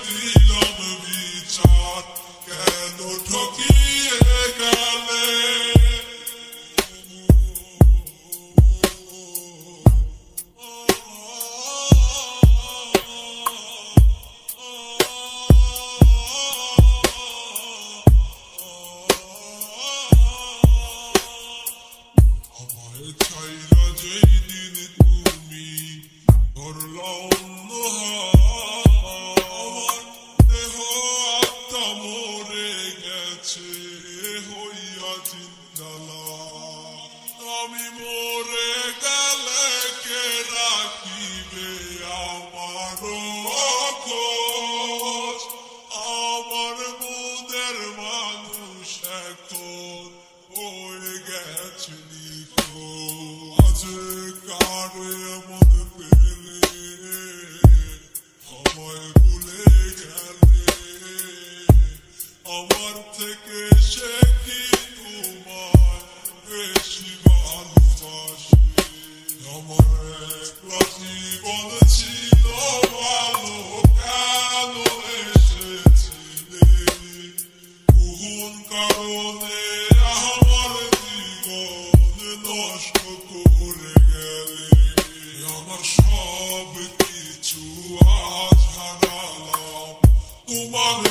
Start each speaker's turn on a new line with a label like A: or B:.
A: দিলাম বিচার, কেন ঠকিয়ে গেলে? আমায় ছাইরা যেই দিন তুমি ধরলা অন্য হাত, আমার দেহ আত্মা মরে গেছে হইয়া জিন্দালাত। আমি মরে গেলে কে রাখিবে আমার খোঁজ? আমার বুদের মানুষ এখন হয়ে গেছে নিখোঁজ। আজ কারে এমন পেলে আমায় ভুলে গেলে, আমার থেকে সে কি তোমায় বেশি ভালোবাসে? আমার একলা জীবন ছিল ভালো, কেন এসেছিলে? কোন কারণে আমার জীবন নষ্ট করে গেলে? আমার সব কিছু আজ হারালাম, তোমার